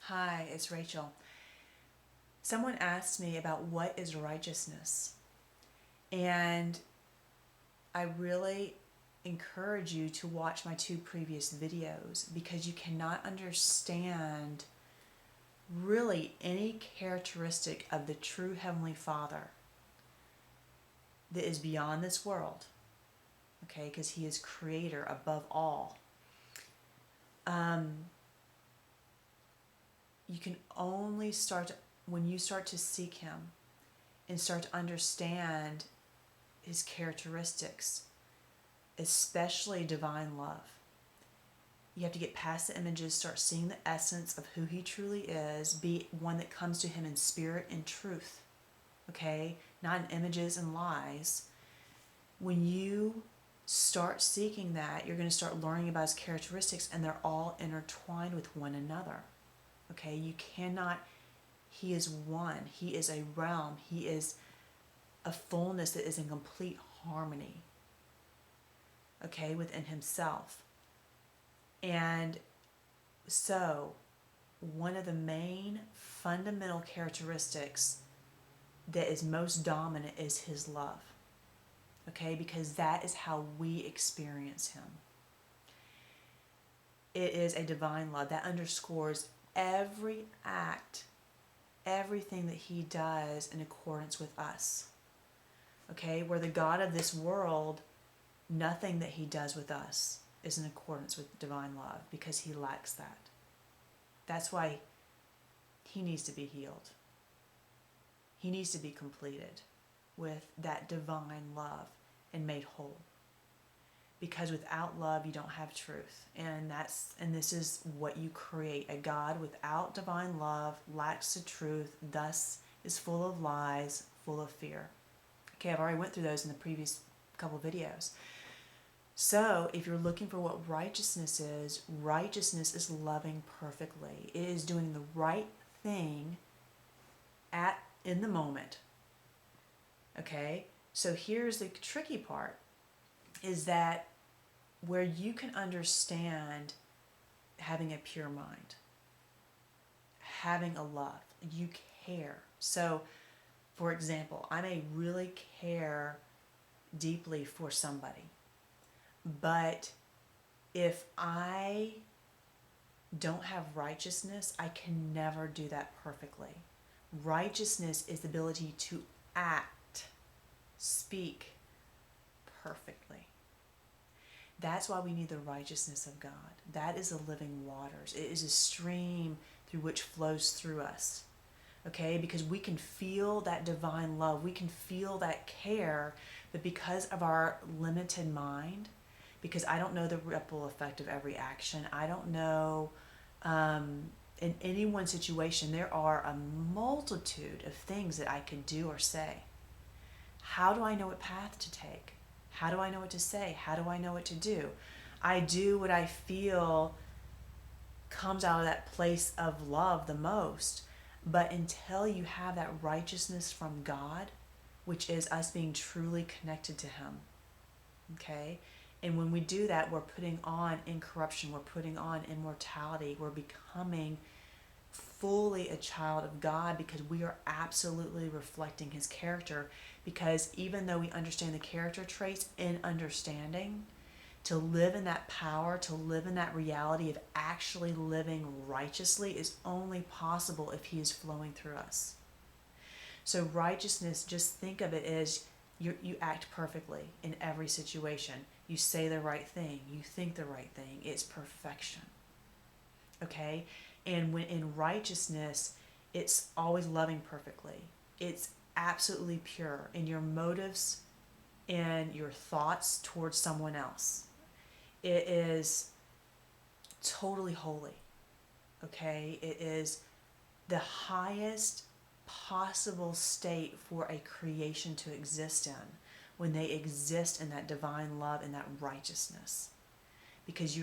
Hi, it's Rachel. Someone asked me about what is righteousness, and I really encourage you to watch my two previous videos because you cannot understand really any characteristic of the true Heavenly Father that is beyond this world, okay, because He is creator above all. You can only when you start to seek Him and start to understand His characteristics, especially divine love. You have to get past the images, start seeing the essence of who He truly is, be one that comes to Him in spirit and truth, okay? Not in images and lies. When you start seeking that, you're going to start learning about His characteristics, and they're all intertwined with one another, okay? You cannot, He is one. He is a realm. He is a fullness that is in complete harmony, okay, within Himself. And so, one of the main fundamental characteristics that is most dominant is His love, okay, because that is how we experience Him. It is a divine love that underscores every act, everything that He does in accordance with us, okay, where the God of this world, nothing that He does with us is in accordance with divine love because He lacks that. That's why He needs to be healed. He needs to be completed with that divine love and made whole. Because without love you don't have truth. And this is what you create. A God without divine love lacks the truth, thus is full of lies, full of fear. Okay, I've already went through those in the previous couple videos. So, if you're looking for what righteousness is loving perfectly. It is doing the right thing in the moment. Okay? So here's the tricky part, is that where you can understand having a pure mind, having a love, you care. So, for example, I may really care deeply for somebody, but if I don't have righteousness, I can never do that perfectly. Righteousness is the ability to act, speak perfectly. That's why we need the righteousness of God. That is the living waters. It is a stream through which flows through us. Okay? Because we can feel that divine love. We can feel that care, but because of our limited mind, because I don't know the ripple effect of every action, I don't know, in any one situation, there are a multitude of things that I could do or say. How do I know what path to take? How do I know what to say? How do I know what to do? I do what I feel comes out of that place of love the most. But until you have that righteousness from God, which is us being truly connected to Him, okay? And when we do that, we're putting on incorruption, we're putting on immortality, we're becoming fully a child of God because we are absolutely reflecting His character. Because even though we understand the character traits in understanding, to live in that power, to live in that reality of actually living righteously is only possible if He is flowing through us. So righteousness, just think of it as you act perfectly in every situation. You say the right thing. You think the right thing. It's perfection. Okay? And when in righteousness, it's always loving perfectly. It's absolutely pure in your motives and your thoughts towards someone else. It is totally holy. Okay? It is the highest possible state for a creation to exist in when they exist in that divine love and that righteousness. Because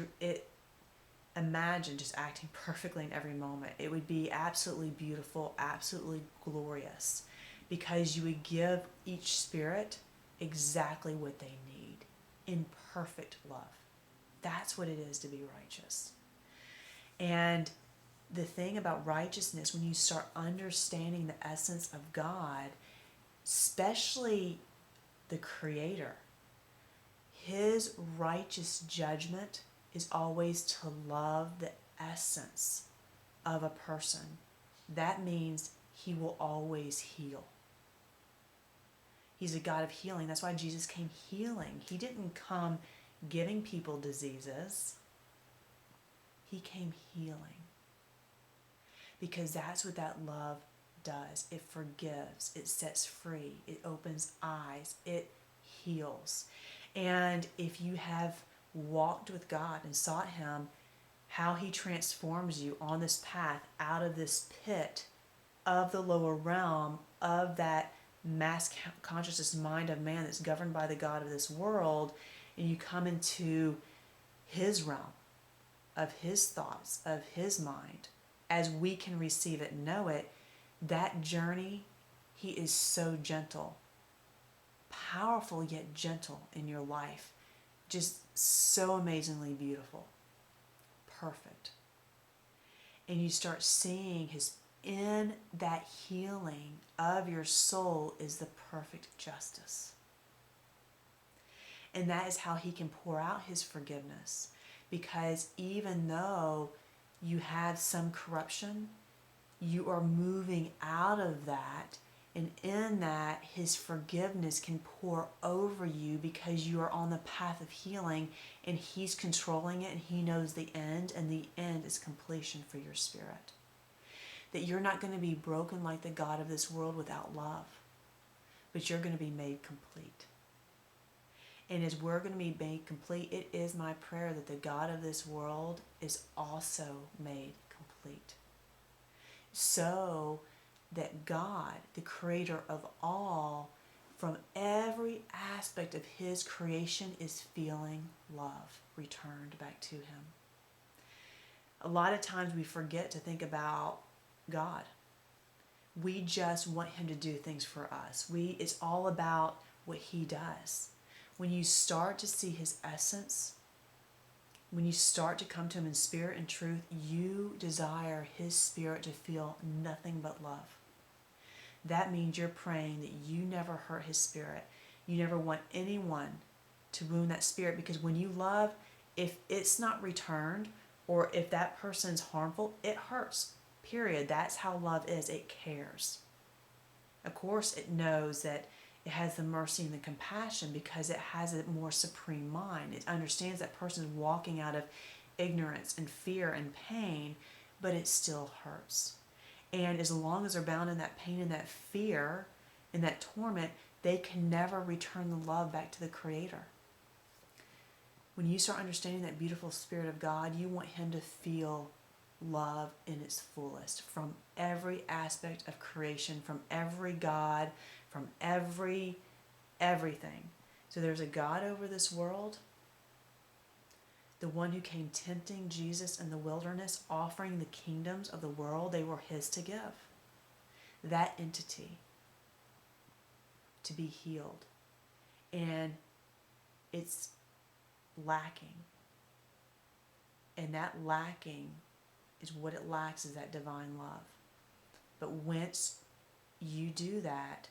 imagine just acting perfectly in every moment. It would be absolutely beautiful, absolutely glorious, because you would give each spirit exactly what they need in perfect love. That's what it is to be righteous. And the thing about righteousness, when you start understanding the essence of God, especially the Creator, His righteous judgment is always to love the essence of a person. That means He will always heal. He's a God of healing. That's why Jesus came healing. He didn't come giving people diseases. He came healing. Because that's what that love does. It forgives. It sets free. It opens eyes. It heals. And if you have walked with God and sought Him, how He transforms you on this path out of this pit of the lower realm of that mass consciousness mind of man that's governed by the God of this world, and you come into His realm of His thoughts, of His mind, as we can receive it and know it. That journey, He is so gentle, powerful yet gentle in your life, just so amazingly beautiful, perfect. And you start seeing His, in that healing of your soul is the perfect justice. And that is how He can pour out His forgiveness. Because even though you have some corruption, you are moving out of that. And in that, His forgiveness can pour over you because you are on the path of healing and He's controlling it and He knows the end, and the end is completion for your spirit. That you're not going to be broken like the God of this world without love, but you're going to be made complete. And as we're going to be made complete, it is my prayer that the God of this world is also made complete. So that God, the Creator of all, from every aspect of His creation, is feeling love returned back to Him. A lot of times we forget to think about God. We just want Him to do things for us. It's all about what He does. When you start to see His essence, when you start to come to Him in spirit and truth, you desire His Spirit to feel nothing but love. That means you're praying that you never hurt His Spirit. You never want anyone to wound that Spirit, because when you love, if it's not returned or if that person's harmful, it hurts. Period. That's how love is. It cares. Of course, it knows that it has the mercy and the compassion because it has a more supreme mind. It understands that person is walking out of ignorance and fear and pain, but it still hurts. And as long as they're bound in that pain and that fear and that torment, they can never return the love back to the Creator. When you start understanding that beautiful Spirit of God, you want Him to feel love in its fullest from every aspect of creation, from every God, from everything. So there's a God over this world, the one who came tempting Jesus in the wilderness, offering the kingdoms of the world. They were His to give. That entity to be healed. And it's lacking. And that lacking is what it lacks, is that divine love. But once you do that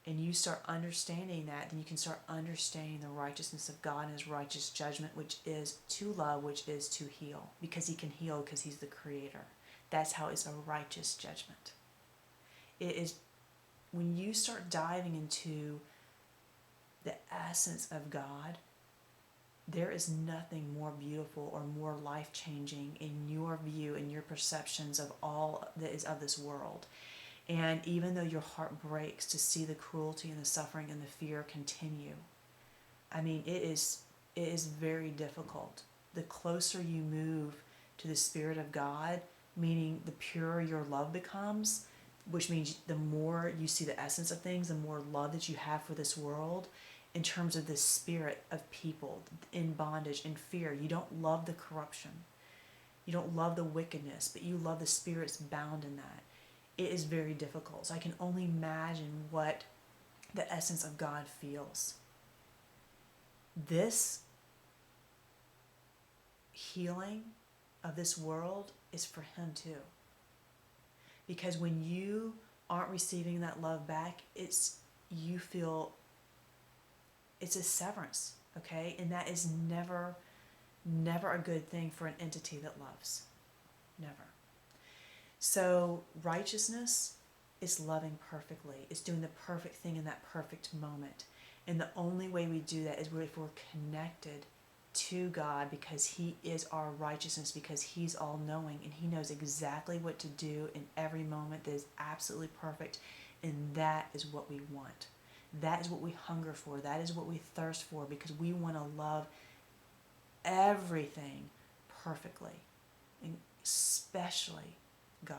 and you start understanding that, then you can start understanding the righteousness of God and His righteous judgment, which is to love, which is to heal. Because He can heal because He's the Creator. That's how it's a righteous judgment. It is when you start diving into the essence of God, there is nothing more beautiful or more life-changing in your view and your perceptions of all that is of this world. And even though your heart breaks to see the cruelty and the suffering and the fear continue, I mean, it is very difficult. The closer you move to the Spirit of God, meaning the purer your love becomes, which means the more you see the essence of things, the more love that you have for this world, in terms of the spirit of people in bondage and fear. You don't love the corruption. You don't love the wickedness, but you love the spirits bound in that. It is very difficult. So I can only imagine what the essence of God feels. This healing of this world is for him too. Because when you aren't receiving that love back, you feel it's a severance, okay? And that is never a good thing for an entity that loves. Never. So righteousness is loving perfectly. It's doing the perfect thing in that perfect moment. And the only way we do that is if we're connected to God, because he is our righteousness, because he's all knowing and he knows exactly what to do in every moment that is absolutely perfect. And that is what we want. That is what we hunger for. That is what we thirst for, because we want to love everything perfectly, and especially God.